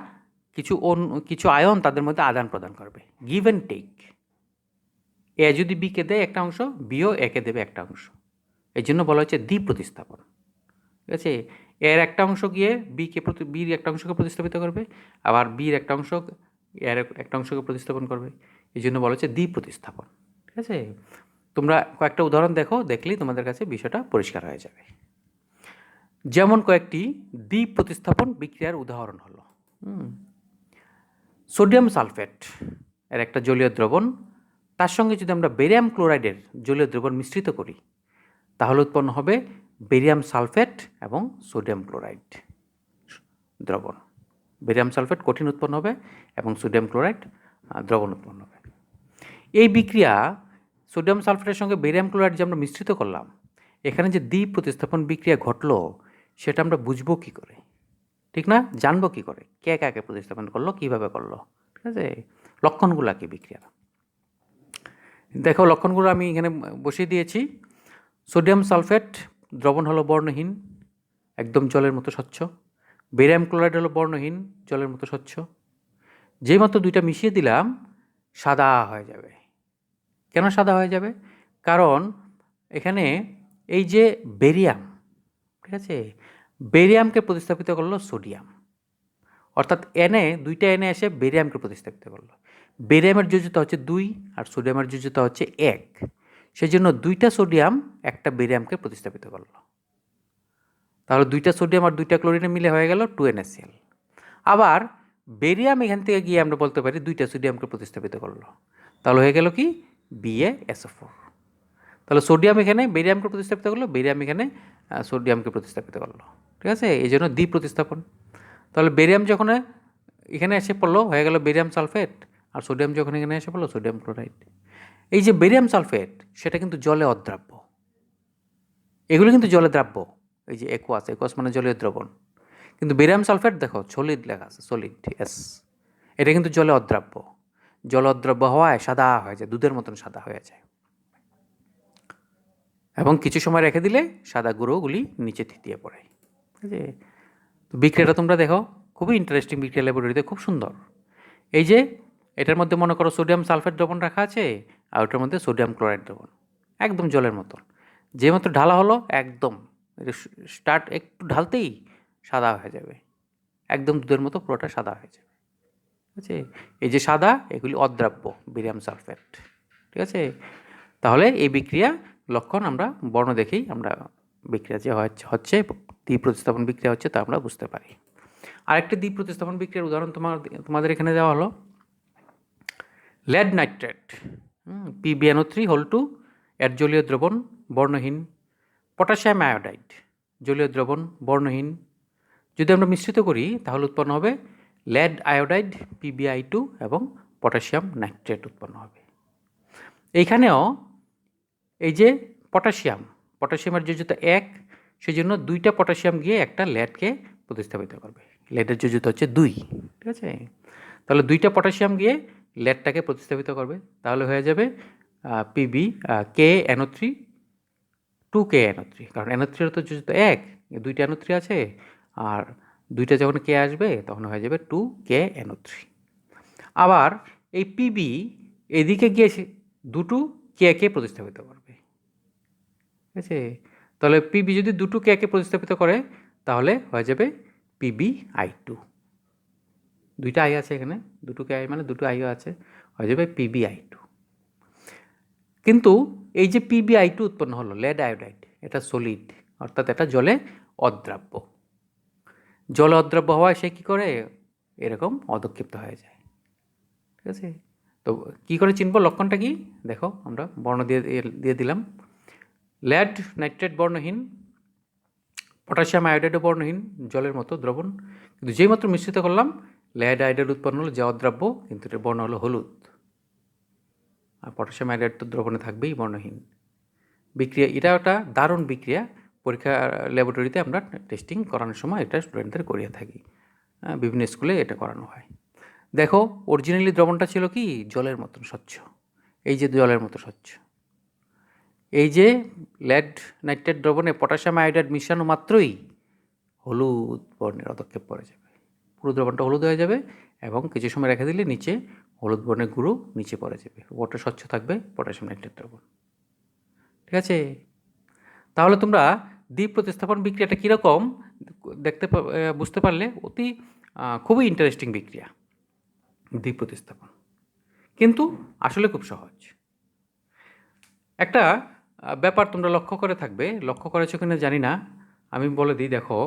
কিছু আয়ন তাদের মধ্যে আদান প্রদান করবে, গিভ অ্যান্ড টেক। এ যদি বিকে দেয় একটা অংশ, বিও একে দেবে একটা অংশ, এই জন্য বলা হচ্ছে দ্বি প্রতিস্থাপন। ঠিক আছে, এর একটা অংশ গিয়ে বির একটা অংশকে প্রতিস্থাপিত করবে, আবার বির একটা অংশ এর একটা অংশকে প্রতিস্থাপন করবে, এই জন্য বলা হচ্ছে দ্বি প্রতিস্থাপন। ঠিক আছে, তোমরা কয়েকটা উদাহরণ দেখলেই তোমাদের কাছে বিষয়টা পরিষ্কার হয়ে যাবে। যেমন কয়েকটি দ্বি প্রতিস্থাপন বিক্রিয়ার উদাহরণ হলো, সোডিয়াম সালফেট এর একটা জলীয় দ্রবণ, তার সঙ্গে যদি আমরা বেরিয়াম ক্লোরাইডের জলীয় দ্রবণ মিশ্রিত করি, তাহলে উৎপন্ন হবে বেরিয়াম সালফেট এবং সোডিয়াম ক্লোরাইড দ্রবণ। বেরিয়াম সালফেট কঠিন উৎপন্ন হবে এবং সোডিয়াম ক্লোরাইড দ্রবণ উৎপন্ন হবে। এই বিক্রিয়া সোডিয়াম সালফেটের সঙ্গে বেরিয়াম ক্লোরাইড যে আমরা মিশ্রিত করলাম, এখানে যে দ্বি প্রতিস্থাপন বিক্রিয়া ঘটলো সেটা আমরা বুঝবো কী করে? ঠিক না, জানবো কী করে কে কাকে প্রতিস্থাপন করলো, কীভাবে করলো? ঠিক আছে, লক্ষণগুলো কি বিক্রিয়ার? দেখো, লক্ষণগুলো আমি এখানে বসিয়ে দিয়েছি। সোডিয়াম সালফেট দ্রবণ হলো বর্ণহীন, একদম জলের মতো স্বচ্ছ। বেরিয়াম ক্লোরাইড হলো বর্ণহীন, জলের মতো স্বচ্ছ। যেই মাত্র দুইটা মিশিয়ে দিলাম সাদা হয়ে যাবে। কেন সাদা হয়ে যাবে? কারণ এখানে এই যে বেরিয়াম, ঠিক আছে, বেরিয়ামকে প্রতিস্থাপিত করলো সোডিয়াম, অর্থাৎ দুইটা এনে এসে বেরিয়ামকে প্রতিস্থাপিত করলো। বেরিয়ামের যোজ্যতা হচ্ছে 2 আর সোডিয়ামের যোজ্যতা হচ্ছে 1, সেই জন্য 2টা সোডিয়াম একটা বেরিয়ামকে প্রতিস্থাপিত করলো। তাহলে 2টা সোডিয়াম আর 2টা ক্লোরিনে মিলে হয়ে গেল 2NaCl। আবার বেরিয়াম এখান থেকে গিয়ে আমরা বলতে পারি 2টা সোডিয়ামকে প্রতিস্থাপিত করলো, তাহলে হয়ে গেল কি BaSO4। তাহলে সোডিয়াম এখানে বেরিয়ামকে প্রতিস্থাপিত করলো, বেরিয়াম এখানে সোডিয়ামকে প্রতিস্থাপিত করলো। ঠিক আছে, এই জন্য দ্বি প্রতিস্থাপন। তাহলে বেরিয়াম যখন এখানে এসে পড়লো হয়ে গেল বেরিয়াম সালফেট, আর সোডিয়াম যখন এখানে এসে পড়লো সোডিয়াম ক্লোরাইড। এই যে বেরিয়াম সালফেট সেটা কিন্তু জলে অদ্রাব্য, এগুলো কিন্তু জলে দ্রাব্য। এই যে একোয়াস, একোয়াস মানে জলীয় দ্রবণ, কিন্তু বেরিয়াম সালফেট দেখো সলিড লেখা আছে, সলিড, এস। এটা কিন্তু জলে অদ্রাব্য, জল অদ্রাব্য হওয়ায় সাদা হয়ে যায়, দুধের মতন সাদা হয়ে যায়, এবং কিছু সময় রেখে দিলে সাদা গুঁড়োগুলি নিচে থিতিয়ে পড়ে। ঠিক আছে, তো বিক্রিয়াটা তোমরা দেখো, খুবই ইন্টারেস্টিং বিক্রিয়া, ল্যাবরেটরিতে খুব সুন্দর। এই যে এটার মধ্যে মনে করো সোডিয়াম সালফেট দ্রবণ রাখা আছে, আর ওটার মধ্যে সোডিয়াম ক্লোরাইড দ্রবণ, একদম জলের মতন। যে মাত্র ঢালা হলো একদম স্টার্ট একটু ঢালতেই সাদা হয়ে যাবে, একদম দুধের মতো পুরোটা সাদা হয়ে যাবে। ঠিক আছে, এই যে সাদা এগুলি অদ্রাব্য বেরিয়াম সালফেট। ঠিক আছে, তাহলে এই বিক্রিয়া লক্ষণ আমরা বর্ণ দেখেই আমরা বিক্রিয়া যে হচ্ছে দ্বি প্রতিস্থাপন বিক্রিয়া হচ্ছে তা আমরা বুঝতে পারি। আরেকটি দ্বি প্রতিস্থাপন বিক্রিয়ার উদাহরণ তোমাদের এখানে দেওয়া হলো লেড নাইট্রেট, PbNO3 2 এর জলীয় দ্রবণ বর্ণহীন, পটাশিয়াম আয়োডাইড জলীয় দ্রবণ বর্ণহীন। যদি আমরা মিশ্রিত করি তাহলে উৎপন্ন হবে লেড আয়োডাইড PbI2 এবং পটাশিয়াম নাইট্রেট উৎপন্ন হবে। এইখানেও এই যে পটাশিয়ামের যোজ্যতা 1, সেই জন্য 2টা পটাশিয়াম গিয়ে একটা লেডকে প্রতিস্থাপিত করবে। লেডের যোজ্যতা হচ্ছে 2। ঠিক আছে, তাহলে 2টা পটাশিয়াম গিয়ে লেডটাকে প্রতিস্থাপিত করবে, তাহলে হয়ে যাবে KNO3 2KNO3, কারণ NO3 এর তো যোজ্যতা 1, 2টা NO3 আছে, আর 2টা যখন K আসবে তখন হয়ে যাবে 2KNO3। আবার এই PB এদিকে গিয়ে দুটো কে প্রতিস্থাপিত করবে। ঠিক আছে, তাহলে পিবি যদি দুটো কে প্রতিস্থাপিত করে তাহলে হয়ে যাবে PbI2, 2টা আই আছে এখানে, দুটো কে আই মানে দুটো আইও আছে, হয়ে যাবে PbI2। কিন্তু এই যে PbI2 উৎপন্ন হলো লেড আয়োডাইড, এটা সলিড, অর্থাৎ এটা জলে অদ্রাব্য। জলে অদ্রাব্য হওয়ায় সে কী করে এরকম অধক্ষিপ্ত হয়ে যায়। ঠিক আছে, তো কী করে চিনব লক্ষণটা কি দেখো, আমরা বর্ণ দিয়ে দিলাম। লেড নাইট্রেট বর্ণহীন, পটাশিয়াম আয়োডাইডও বর্ণহীন, জলের মতো দ্রবণ, কিন্তু যেই মাত্র মিশ্রিত করলাম লেড আয়োডাইড উৎপন্ন হলো যা অদ্রাব্য, কিন্তু এটার বর্ণ হলো হলুদ, আর পটাশিয়াম আয়োডাইড তো দ্রবণে থাকবেই বর্ণহীন। বিক্রিয়া এটা একটা দারুণ বিক্রিয়া, পরীক্ষা ল্যাবরেটরিতে আমরা টেস্টিং করানোর সময় এটা স্টুডেন্টদের করিয়ে থাকি, বিভিন্ন স্কুলে এটা করানো হয়। দেখো অরিজিনালি দ্রবণটা ছিল কি জলের মতন স্বচ্ছ, এই যে জলের মতো স্বচ্ছ, এই যে লেড নাইট্রেট দ্রবণে পটাশিয়াম আয়োডাইড মিশানো মাত্রই হলুদ বর্ণের অধক্ষেপ পড়ে যাবে, পুরো দ্রবণটা হলুদ হয়ে যাবে, এবং কিছু সময় রেখে দিলে নিচে হলুদ বর্ণের গুঁড়ো নিচে পড়ে যাবে, ওটা স্বচ্ছ থাকবে পটাশিয়াম নাইট্রেট দ্রবণ। ঠিক আছে, তাহলে তোমরা দ্বি প্রতিস্থাপন বিক্রিয়াটা কীরকম বুঝতে পারলে, অতি খুবই ইন্টারেস্টিং বিক্রিয়া দ্বি প্রতিস্থাপন, কিন্তু আসলে খুব সহজ। একটা ব্যাপার তোমরা লক্ষ্য করেছো কিনা জানি না, আমি বলে দিই। দেখো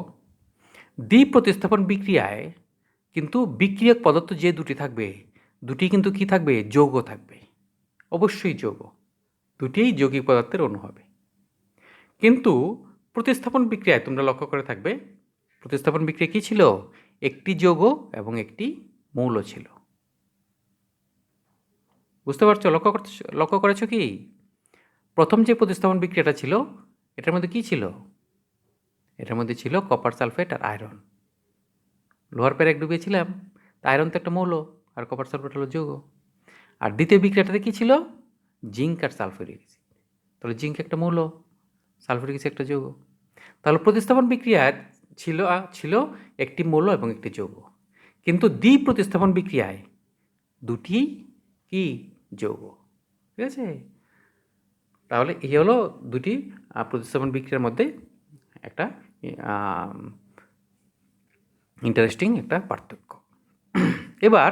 দ্বি প্রতিস্থাপন বিক্রিয়ায় কিন্তু বিক্রিয়ক পদার্থ যে দুটি থাকবে, দুটি কিন্তু কি থাকবে, যৌগ থাকবে, অবশ্যই যৌগ, দুটিই যৌগিক পদার্থের অণু হবে। কিন্তু প্রতিস্থাপন বিক্রিয়ায় তোমরা লক্ষ্য করে থাকবে, প্রতিস্থাপন বিক্রিয়া কী ছিল, একটি যৌগ এবং একটি মৌল ছিল। বুঝতে পারছো, লক্ষ্য করেছো কি, প্রথম যে প্রতিস্থাপন বিক্রিয়াটা ছিল এটার মধ্যে কী ছিল, এটার মধ্যে ছিল কপার সালফেট আর আয়রন। লোহার প্যারেক ডুবিয়েছিলাম, তা আয়রন তো একটা মৌল আর কপার সালফেট হলো যৌগ। আর দ্বিতীয় বিক্রিয়াটাতে কী ছিল, জিঙ্ক আর সালফিউরিক অ্যাসিড, তাহলে জিঙ্ক একটা মৌল, সালফিউরিক অ্যাসিড একটা যৌগ। তাহলে প্রতিস্থাপন বিক্রিয়া ছিল একটি মৌল এবং একটি যৌগ, কিন্তু দ্বি প্রতিস্থাপন বিক্রিয়ায় দুটি কি যৌগ। ঠিক আছে, তাহলে এই হলো দুটি প্রতিস্থাপন বিক্রিয়ার মধ্যে একটা ইন্টারেস্টিং একটা পার্থক্য। এবার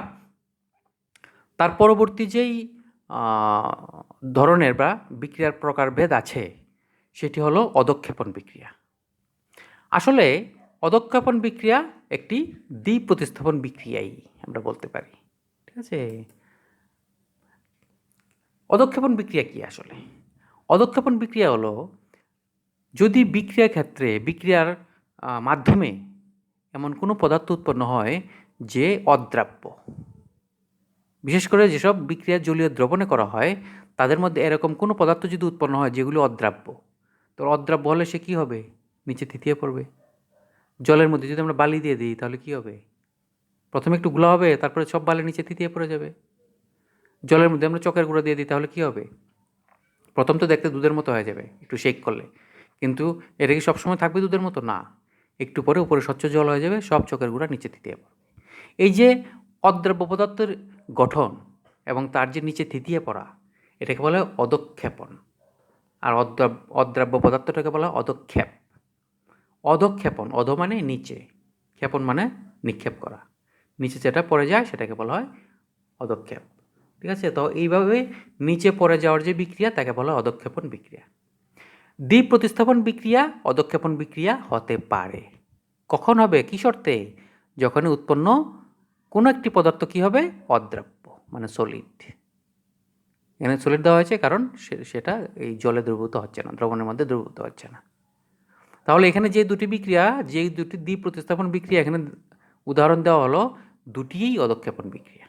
তার পরবর্তী যেই ধরনের বা বিক্রিয়ার প্রকারভেদ আছে সেটি হলো অধক্ষেপণ বিক্রিয়া। আসলে অধক্ষেপণ বিক্রিয়া একটি দ্বি প্রতিস্থাপন বিক্রিয়াই আমরা বলতে পারি। ঠিক আছে, অধক্ষেপণ বিক্রিয়া কি আসলে, অধঃক্ষেপণ বিক্রিয়া হলো যদি বিক্রিয়ার মাধ্যমে এমন কোনো পদার্থ উৎপন্ন হয় যে অদ্রাব্য। বিশেষ করে যেসব বিক্রিয়া জলীয় দ্রবণে করা হয় তাদের মধ্যে এরকম কোনো পদার্থ যদি উৎপন্ন হয় যেগুলো অদ্রাব্য, তো অদ্রাব্য হলে সে কী হবে? নিচে থিতিয়ে পড়বে। জলের মধ্যে যদি আমরা বালি দিয়ে দিই তাহলে কী হবে? প্রথমে একটু গুলা হবে, তারপরে সব বালি নিচে থিতিয়ে পড়ে যাবে। জলের মধ্যে আমরা চকের গুঁড়ো দিয়ে দিই তাহলে কী হবে? প্রথম তো দেখতে দুধের মতো হয়ে যাবে একটু শেক করলে, কিন্তু এটা কি সবসময় থাকবে দুধের মতো? না, একটু পরে উপরে স্বচ্ছ জল হয়ে যাবে, সব চকের গুঁড়া নিচে থিতিয়ে পড়বে। এই যে অদ্রাব্য পদার্থের গঠন এবং তার যে নিচে থিতিয়ে পড়া, এটাকে বলা হয় অধঃক্ষেপণ। আর অদ্রাব্য পদার্থটাকে বলা হয় অধঃক্ষেপ। অধঃক্ষেপণ, অধ মানে নিচে, ক্ষেপণ মানে নিক্ষেপ করা, নিচে যেটা পড়ে যায় সেটাকে বলা হয় অধঃক্ষেপ। ঠিক আছে? তো এইভাবে নিচে পড়ে যাওয়ার যে বিক্রিয়া তাকে বলা হয় অধঃক্ষেপণ বিক্রিয়া। দ্বীপ প্রতিস্থাপন বিক্রিয়া অধঃক্ষেপণ বিক্রিয়া হতে পারে। কখন হবে? কী শর্তে? যখন উৎপন্ন কোনো একটি পদার্থ কী হবে? অদ্রাব্য, মানে সলিড। এখানে সলিড দেওয়া হয়েছে কারণ সেটা এই জলে দ্রবীভূত হচ্ছে না, দ্রবণের মধ্যে দ্রবীভূত হচ্ছে না। তাহলে এখানে যে দুটি বিক্রিয়া, যেই দুটি দ্বীপ প্রতিস্থাপন বিক্রিয়া এখানে উদাহরণ দেওয়া হলো, দুটিই অধঃক্ষেপণ বিক্রিয়া।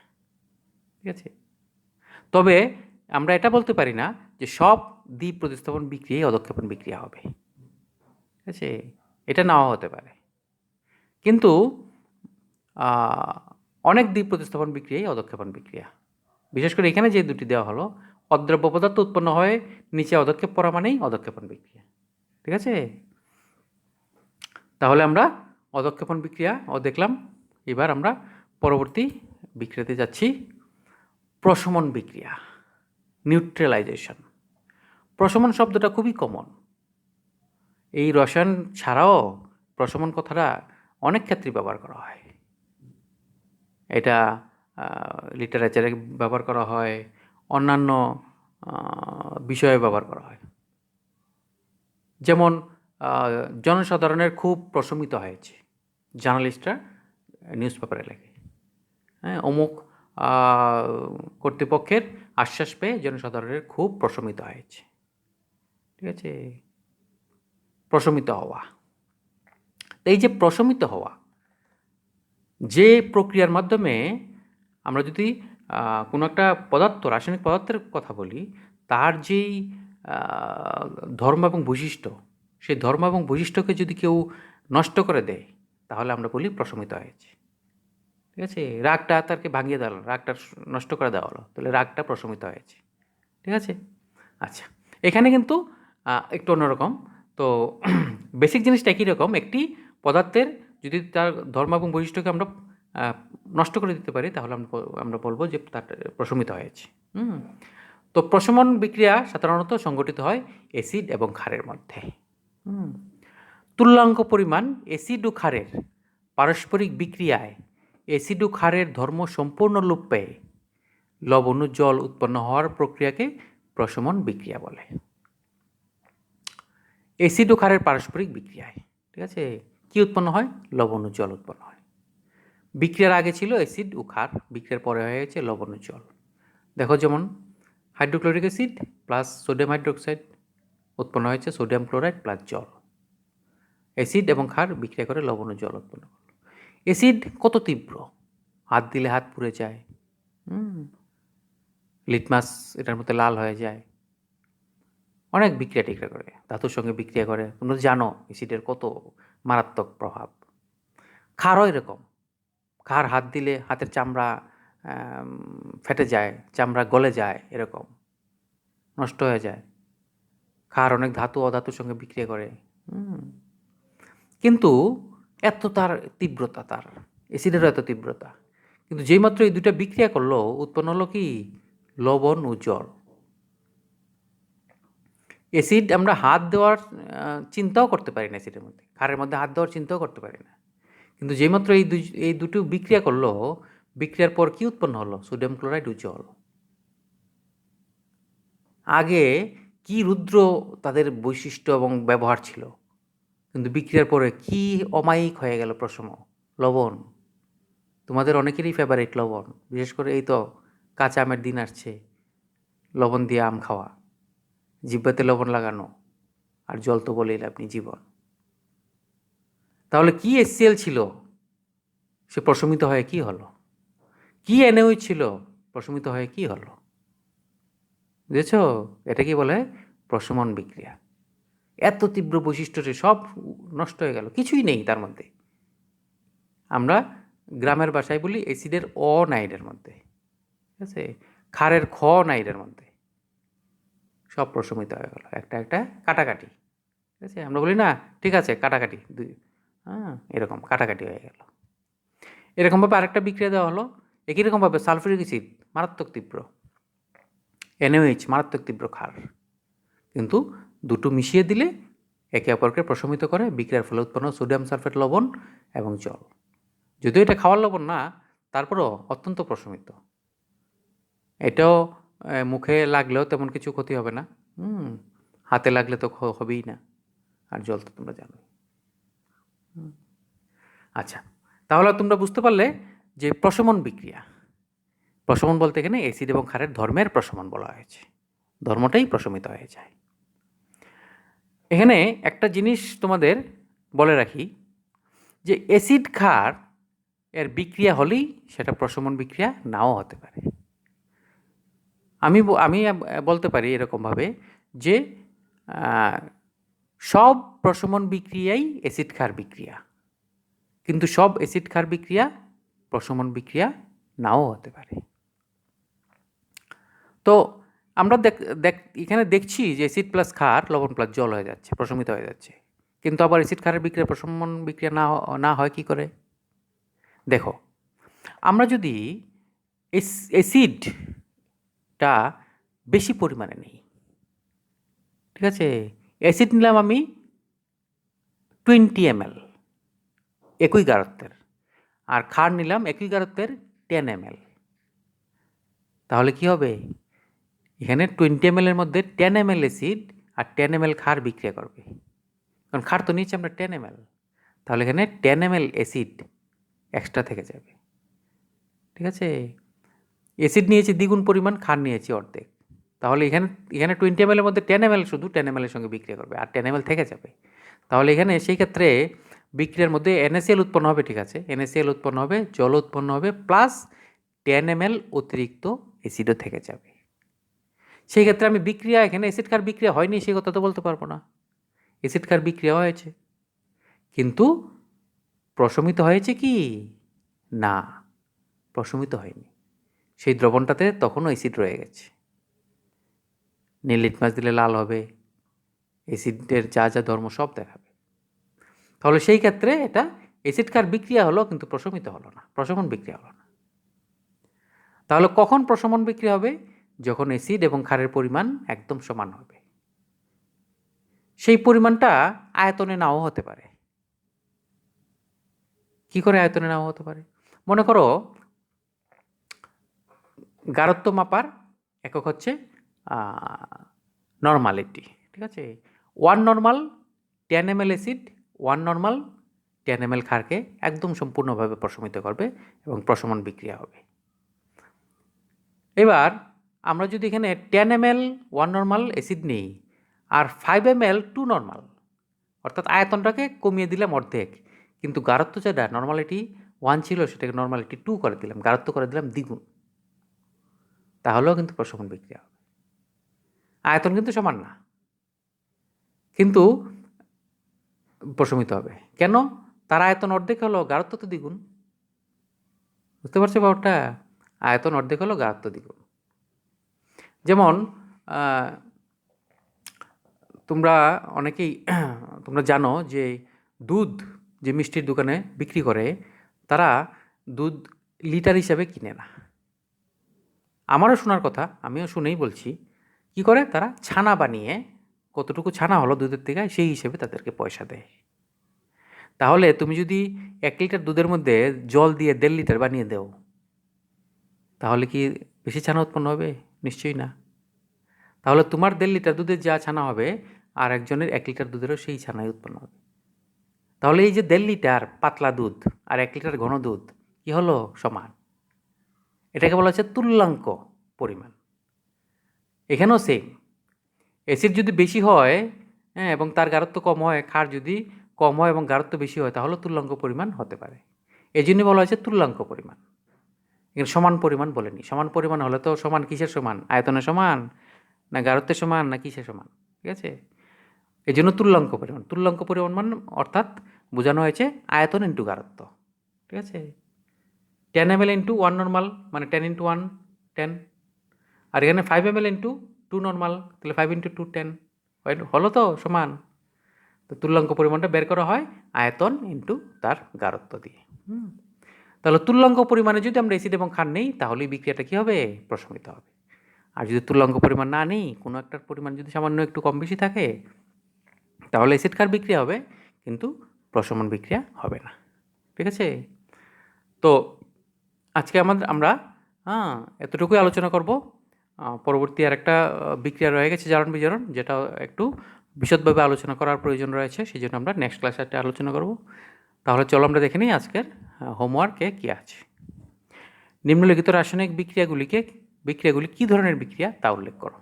ঠিক আছে? তবে আমরা এটা বলতে পারি না যে সব দ্বীপ প্রতিস্থাপন বিক্রিয়াই অধঃক্ষেপণ বিক্রিয়া হবে। ঠিক আছে? এটা নাও হতে পারে, কিন্তু অনেক দ্বীপ প্রতিস্থাপন বিক্রিয়াই অধঃক্ষেপণ বিক্রিয়া। বিশেষ করে এখানে যে দুটি দেওয়া হলো, অদ্রাব্য পদার্থ উৎপন্ন হয় নিচে অধঃক্ষেপ পড়া মানেই অধঃক্ষেপণ বিক্রিয়া। ঠিক আছে? তাহলে আমরা অধঃক্ষেপণ বিক্রিয়া দেখলাম। এবার আমরা পরবর্তী বিক্রিয়াতে যাচ্ছি, প্রশমন বিক্রিয়া, নিউট্রালাইজেশন। প্রশমন শব্দটা খুবই কমন। এই রসায়ন ছাড়াও প্রশমন কথাটা অনেক ক্ষেত্রে ব্যবহার করা হয়। এটা লিটারেচারে ব্যবহার করা হয়, অন্যান্য বিষয়ে ব্যবহার করা হয়। যেমন জনসাধারণের খুব প্রশমিত হয়েছে, জার্নালিস্টরা নিউজ পেপারে লেখে, হ্যাঁ, অমুক কর্তৃপক্ষের আশ্বাস পেয়ে জনসাধারণের খুব প্রশমিত হয়েছে। ঠিক আছে? প্রশমিত হওয়া। এই যে প্রশমিত হওয়া, যে প্রক্রিয়ার মাধ্যমে আমরা যদি কোনো একটা পদার্থ, রাসায়নিক পদার্থের কথা বলি, তার যেই ধর্ম এবং বৈশিষ্ট্য, সেই ধর্ম এবং বৈশিষ্ট্যকে যদি কেউ নষ্ট করে দেয় তাহলে আমরা বলি প্রশমিত হয়েছে। ঠিক আছে? রাগটা তাকে ভাঙিয়ে দেওয়া হলো, রাগটা নষ্ট করে দেওয়া হলো, তাহলে রাগটা প্রশমিত হয়েছে। ঠিক আছে? আচ্ছা, এখানে কিন্তু একটু অন্যরকম। তো বেসিক জিনিসটা একই রকম। একটি পদার্থের যদি তার ধর্ম এবং বৈশিষ্ট্যকে আমরা নষ্ট করে দিতে পারি তাহলে আমরা বলবো যে তার প্রশমিত হয়েছে। তো প্রশমন বিক্রিয়া সাধারণত সংঘটিত হয় অ্যাসিড এবং ক্ষারের মধ্যে। তুল্যাঙ্ক পরিমাণ অ্যাসিড ও ক্ষারের পারস্পরিক বিক্রিয়ায় অ্যাসিড ও ক্ষারের ধর্ম সম্পূর্ণ লোপ পেয়ে লবণ ও জল উৎপন্ন হওয়ার প্রক্রিয়াকে প্রশমন বিক্রিয়া বলে। অ্যাসিড ও ক্ষারের পারস্পরিক বিক্রিয়ায়, ঠিক আছে, কি উৎপন্ন হয়? লবণ ও জল উৎপন্ন হয়। বিক্রিয়ার আগে ছিল অ্যাসিড ও ক্ষার, বিক্রিয়ার পরে হয়ে গেছে লবণ ও জল। দেখো, যেমন hydrochloric acid plus sodium hydroxide উৎপন্ন হয়েছে সোডিয়াম ক্লোরাইড প্লাস জল। অ্যাসিড এবং ক্ষার বিক্রিয়া করে লবণ ও জল উৎপন্ন করল। অ্যাসিড কত তীব্র, হাত দিলে হাত পুড়ে যায়, লিটমাস এটার মধ্যে লাল হয়ে যায়। অনেক বিক্রিয়া টিক্রিয়া করে, ধাতুর সঙ্গে বিক্রিয়া করে। তোমরা জানো অ্যাসিডের কত মারাত্মক প্রভাব। ক্ষারও এরকম, ক্ষার হাত দিলে হাতের চামড়া ফেটে যায়, চামড়া গলে যায়, এরকম নষ্ট হয়ে যায়। ক্ষার অনেক ধাতু অধাতুর সঙ্গে বিক্রিয়া করে। কিন্তু এত তার তীব্রতা, তার অ্যাসিডেরও এত তীব্রতা, কিন্তু যেই মাত্র এই দুটা বিক্রিয়া করলো উৎপন্ন হলো কি? লবণ ও জল। অ্যাসিড আমরা হাত দেওয়ার চিন্তাও করতে পারি না, অ্যাসিডের মধ্যে, ক্ষারের মধ্যে হাত দেওয়ার চিন্তাও করতে পারি না। কিন্তু যেইমাত্র এই দুটো বিক্রিয়া করলো, বিক্রিয়ার পর কি উৎপন্ন হলো? সোডিয়াম ক্লোরাইড ও জল। আগে কি রুদ্র তাদের বৈশিষ্ট্য এবং ব্যবহার ছিল, কিন্তু বিক্রিয়ার পরে কি অমায়িক হয়ে গেল প্রশম। লবণ, তোমাদের অনেকেরই ফেভারিট লবণ, বিশেষ করে এই তো কাঁচা আমের দিন আসছে, লবণ দিয়ে আম খাওয়া। জিহ্বাতে লবণ লাগানো, আর জল তো বলেই আপনি জীবন। তাহলে কি HCl ছিল, সে প্রশমিত হয়ে কি হলো? কি NaOH ছিল, প্রশমিত হয়ে কি হলো? বুঝেছ? এটা কি বলে? প্রশমন বিক্রিয়া। এত তীব্র বৈশিষ্ট্যে সব নষ্ট হয়ে গেল, কিছুই নেই তার মধ্যে। আমরা গ্রামের ভাষায় বলি অ্যাসিডের অ নাই এর মধ্যে, ঠিক আছে? ক্ষারের খ নাই এর মধ্যে, সব প্রশমিত হয়ে গেল, একটা একটা কাটাকাটি, ঠিক আছে? আমরা বলি না, ঠিক আছে কাটাকাটি, এরকম কাটাকাটি হয়ে গেল। এরকমভাবে আরেকটা বিক্রিয়া দেওয়া হলো, একই রকমভাবে সালফিউরিক অ্যাসিড মারাত্মক তীব্র, NaOH মারাত্মক তীব্র ক্ষার, কিন্তু দুটো মিশিয়ে দিলে একে অপরকে প্রশমিত করে, বিক্রিয়ার ফলে উৎপন্ন সোডিয়াম সালফেট লবণ এবং জল। যদিও এটা খাওয়ার লবণ না, তারপরও অত্যন্ত প্রশমিত। এটাও মুখে লাগলেও তেমন কিছু ক্ষতি হবে না, হাতে লাগলে তো হবেই না, আর জল তো তোমরা জানো। আচ্ছা, তাহলে তোমরা বুঝতে পারলে যে প্রশমন বিক্রিয়া, প্রশমন বলতে এখানে অ্যাসিড এবং ক্ষারের ধর্মের প্রশমন বলা হয়েছে, ধর্মটাই প্রশমিত হয়ে যায়। এখানে একটা জিনিস তোমাদের বলে রাখি, যে অ্যাসিড ক্ষার এর বিক্রিয়া হলেই সেটা প্রশমন বিক্রিয়া নাও হতে পারে। আমি বলতে পারি এরকমভাবে যে সব প্রশমন বিক্রিয়াই অ্যাসিড ক্ষার বিক্রিয়া, কিন্তু সব অ্যাসিড ক্ষার বিক্রিয়া প্রশমন বিক্রিয়া নাও হতে পারে। তো আমরা এখানে দেখছি যে অ্যাসিড প্লাস ক্ষার লবণ প্লাস জল হয়ে যাচ্ছে, প্রশমিত হয়ে যাচ্ছে, কিন্তু আবার অ্যাসিড ক্ষারের বিক্রিয়া প্রশমন বিক্রিয়া না হয় কি করে? দেখো, আমরা যদি অ্যাসিডটা বেশি পরিমাণে নিই, ঠিক আছে? অ্যাসিড নিলাম আমি 20 ml একই গারত্বের, আর ক্ষার নিলাম একই গারত্বের 10 ml। তাহলে কি হবে? এখানে 20 ml এর মধ্যে 10 ml অ্যাসিড আর 10 ml ক্ষার বিক্রিয়া করবে, কারণ ক্ষার তো নিয়েছি আমরা 10 ml, তাহলে এখানে 10 ml অ্যাসিড এক্সট্রা থেকে যাবে, ঠিক আছে? অ্যাসিড নিয়েছি দ্বিগুণ পরিমাণ, ক্ষার নিয়েছি অর্ধেক, তাহলে এখানে 20 ml এর মধ্যে 10 ml শুধু 10 ml এর সঙ্গে বিক্রিয়া করবে, আর 10 ml থেকে যাবে। তাহলে এখানে সেই ক্ষেত্রে বিক্রিয়ার মধ্যে NaCl উৎপন্ন হবে, ঠিক আছে? NaCl উৎপন্ন হবে, জল উৎপন্ন হবে, প্লাস 10 ml অতিরিক্ত অ্যাসিডও থেকে যাবে। সেই ক্ষেত্রে আমি বিক্রিয়া, এখানে অ্যাসিড ক্ষার বিক্রিয়া হয়নি সেই কথা তো বলতে পারবো না, অ্যাসিড ক্ষার বিক্রিয়া হয়েছে, কিন্তু প্রশমিত হয়েছে কি না? প্রশমিত হয়নি, সেই দ্রবণটাতে তখনও অ্যাসিড রয়ে গেছে। নীল লিটমাস দিলে লাল হবে, অ্যাসিডের যা যা ধর্ম সব দেখাবে। তাহলে সেই ক্ষেত্রে এটা অ্যাসিড ক্ষার বিক্রিয়া হলো, কিন্তু প্রশমিত হলো না, প্রশমন বিক্রিয়া হলো না। তাহলে কখন প্রশমন বিক্রিয়া হবে? যখন অ্যাসিড এবং ক্ষারের পরিমাণ একদম সমান হবে। সেই পরিমাণটা আয়তনে নাও হতে পারে। কি করে আয়তনে নাও হতে পারে? মনে করো গারত্ব মাপার একক হচ্ছে নর্মালিটি, ঠিক আছে? 1 normal 10 ml acid, 1 normal 10 ml ক্ষারকে একদম সম্পূর্ণভাবে প্রশমিত করবে এবং প্রশমন বিক্রিয়া হবে। এবার আমরা যদি এখানে 10 ml 1 নর্মাল অ্যাসিড নিই আর 5 ml 2 নর্মাল, অর্থাৎ আয়তনটাকে কমিয়ে দিলাম অর্ধেক, কিন্তু গারত্ব যেটা নর্মালিটি 1 ছিল সেটাকে নর্মালিটি 2 করে দিলাম, গারত্ব করে দিলাম দ্বিগুণ, তাহলেও কিন্তু প্রশমন বিক্রিয়া হবে। আয়তন কিন্তু সমান না, কিন্তু প্রশমিত হবে। কেন? তার আয়তন অর্ধেক হলো, গারত্ব তো দ্বিগুণ। বুঝতে পারছো ব্যাপারটা? আয়তন অর্ধেক হলো, গারত্ব দ্বিগুণ। যেমন তোমরা অনেকেই তোমরা জানো যে দুধ যে মিষ্টির দোকানে বিক্রি করে, তারা দুধ লিটার হিসাবে কিনে না। আমারও শোনার কথা, আমিও শুনেই বলছি। কি করে? তারা ছানা বানিয়ে, কতটুকু ছানা হলো দুধের থেকে সেই হিসেবে তাদেরকে পয়সা দেয়। তাহলে তুমি যদি 1 লিটার দুধের মধ্যে জল দিয়ে 1.5 লিটার বানিয়ে দাও, তাহলে কি বেশি ছানা উৎপন্ন হবে? নিশ্চয়ই না। তাহলে তোমার 1.5 লিটার দুধের যা ছানা হবে, আর একজনের 1 লিটার দুধেরও সেই ছানাই উৎপন্ন হবে। তাহলে এই যে 1.5 লিটার পাতলা দুধ আর 1 লিটার ঘন দুধ কি হলো? সমান। এটাকে বলা হচ্ছে তুল্যাঙ্ক পরিমাণ। এখানেও সেম, অ্যাসিড যদি বেশি হয়, হ্যাঁ, এবং তার গাঢ়ত্ব কম হয়, ক্ষার যদি কম হয় এবং গাঢ়ত্ব বেশি হয়, তাহলে তুল্যাঙ্ক পরিমাণ হতে পারে। এই জন্যই বলা হয়েছে তুল্যাঙ্ক পরিমাণ। এখানে সমান পরিমাণ বলেনি। সমান পরিমাণ হলে তো সমান কিসের সমান? আয়তনের সমান, না গাঢ়ত্বের সমান, না কিসের সমান? ঠিক আছে? এই জন্য তুল্যাঙ্ক পরিমাণ। তুল্যাঙ্ক পরিমাণ মানে অর্থাৎ বোঝানো হয়েছে আয়তন ইন্টু গাঢ়ত্ব। ঠিক আছে? 10 ml ইন্টু 1 নর্মাল মানে 10 ইন্টু 1 10, আর এখানে 5 ml ইন্টু 2 নর্মাল, তাহলে 5 ইন্টু 2 10 হলো তো সমান। তো তুল্যাঙ্ক পরিমাণটা বের করা হয় আয়তন ইন্টু তার গাঢ়ত্ব দিয়ে। তাহলে তুল্যাঙ্ক পরিমাণে যদি আমরা অ্যাসিড এবং ক্ষার নেই, তাহলে বিক্রিয়াটা কী হবে? প্রশমিত হবে। আর যদি তুল্যাঙ্ক পরিমাণ না নেই, কোনো একটার পরিমাণ যদি সামান্য একটু কম বেশি থাকে, তাহলে অ্যাসিড ক্ষার বিক্রিয়া হবে, কিন্তু প্রশমন বিক্রিয়া হবে না। ঠিক আছে? তো আজকে আমরা এতটুকুই আলোচনা করব। পরবর্তী আর একটা বিক্রিয়া রয়ে গেছে জারণ বিজারণ, যেটা একটু বিশদভাবে আলোচনা করার প্রয়োজন রয়েছে, সেই জন্য আমরা নেক্সট ক্লাসে একটা আলোচনা করব। তাহলে চলো আমরা দেখে নিই আজকের হোমওয়ার্কে কী আছে। নিম্নলিখিত রাসায়নিক বিক্রিয়াগুলি কী ধরনের বিক্রিয়া তা উল্লেখ করো।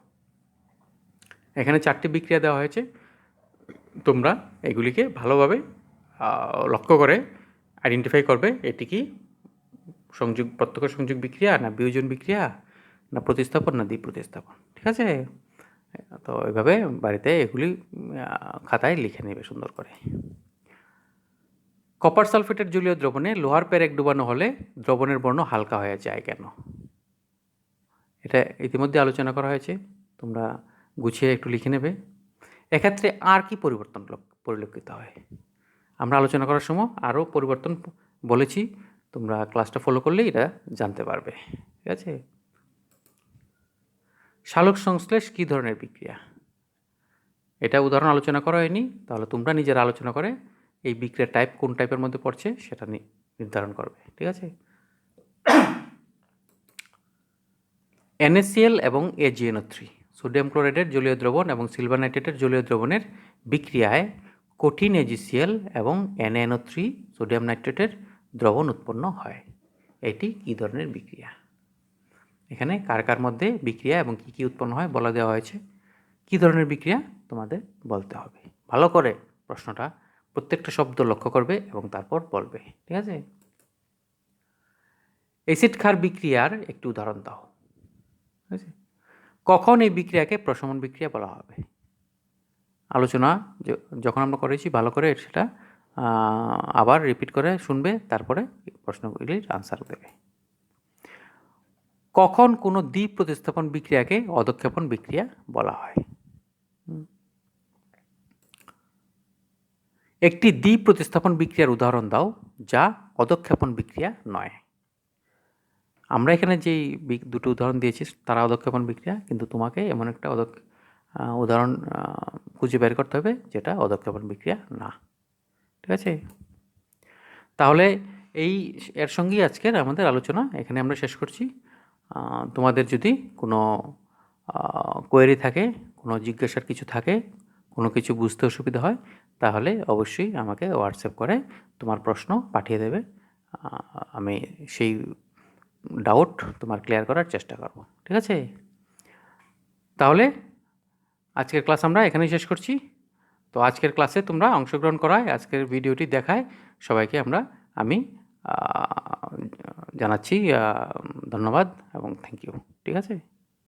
এখানে 4টি বিক্রিয়া দেওয়া হয়েছে। তোমরা এগুলিকে ভালোভাবে লক্ষ্য করে আইডেন্টিফাই করবে এটি কি প্রত্যক্ষ সংযোগ বিক্রিয়া, না বিয়োজন বিক্রিয়া, না প্রতিস্থাপন, না দ্বি প্রতিস্থাপন। ঠিক আছে? তো এভাবে বাড়িতে এগুলি খাতায় লিখে নেবে সুন্দর করে। কপার সালফেটের জলীয় দ্রবণে লোহার পেরেক ডুবানো হলে দ্রবণের বর্ণ হালকা হয়ে যায় কেন? এটা ইতিমধ্যে আলোচনা করা হয়েছে, তোমরা গুছিয়ে একটু লিখে নেবে। এক্ষেত্রে আর কি পরিবর্তন পরিলক্ষিত হয়? আমরা আলোচনা করার সময় আরও পরিবর্তন বলেছি, তোমরা ক্লাসটা ফলো করলেই এটা জানতে পারবে। ঠিক আছে? সালোক সংশ্লেষ কী ধরনের বিক্রিয়া? এটা উদাহরণ আলোচনা করা হয়নি, তাহলে তোমরা নিজেরা আলোচনা করে এই বিক্রিয়ার টাইপ কোন টাইপের মধ্যে পড়ছে সেটা নির্ধারণ করবে। ঠিক আছে? NaCl এবং AgNO3 সোডিয়াম ক্লোরাইডের জলীয় দ্রবণ এবং সিলভার নাইট্রেটের জলীয় দ্রবণের বিক্রিয়ায় কঠিন AgCl এবং NaNO3 সোডিয়াম নাইট্রেটের দ্রবণ উৎপন্ন হয়। এটি কী ধরনের বিক্রিয়া? এখানে কার কার মধ্যে বিক্রিয়া এবং কী কী উৎপন্ন হয় বলা দেওয়া হয়েছে। কী ধরনের বিক্রিয়া তোমাদের বলতে হবে। ভালো করে প্রশ্নটা প্রত্যেকটা শব্দ লক্ষ্য করবে এবং তারপর বলবে। ঠিক আছে? অ্যাসিড ক্ষার বিক্রিয়ার একটি উদাহরণ দাও। ঠিক আছে? কখন এই বিক্রিয়াকে প্রশমন বিক্রিয়া বলা হবে? আলোচনা যখন আমরা করেছি ভালো করে সেটা আবার রিপিট করে শুনবে, তারপরে প্রশ্নগুলির আনসার দেবে। কখন কোনো দ্বি প্রতিস্থাপন বিক্রিয়াকে অধঃক্ষেপণ বিক্রিয়া বলা হয়? একটি দ্বি প্রতিস্থাপন বিক্রিয়ার উদাহরণ দাও যা অধঃক্ষেপণ বিক্রিয়া নয়। আমরা এখানে যেই দুটো উদাহরণ দিয়েছি তারা অধঃক্ষেপণ বিক্রিয়া, কিন্তু তোমাকে এমন একটা উদাহরণ খুঁজে বের করতে হবে যেটা অধঃক্ষেপণ বিক্রিয়া না। ঠিক আছে? তাহলে এর সঙ্গেই আজকের আমাদের আলোচনা এখানে আমরা শেষ করছি। তোমাদের যদি কোনো কোয়েরি থাকে, কোনো জিজ্ঞাসার কিছু থাকে, কোনো কিছু বুঝতে অসুবিধা হয়, তাহলে অবশ্যই আমাকে হোয়াটসঅ্যাপ করে তোমার প্রশ্ন পাঠিয়ে দেবে। আমি সেই ডাউট তোমার ক্লিয়ার করার চেষ্টা করব। ঠিক আছে? তাহলে আজকের ক্লাস আমরা এখানেই শেষ করছি। তো আজকের ক্লাসে তোমরা অংশগ্রহণ করায়, আজকের ভিডিওটি দেখায় সবাইকে আমি জানাচ্ছি ধন্যবাদ এবং থ্যাংক ইউ। ঠিক আছে?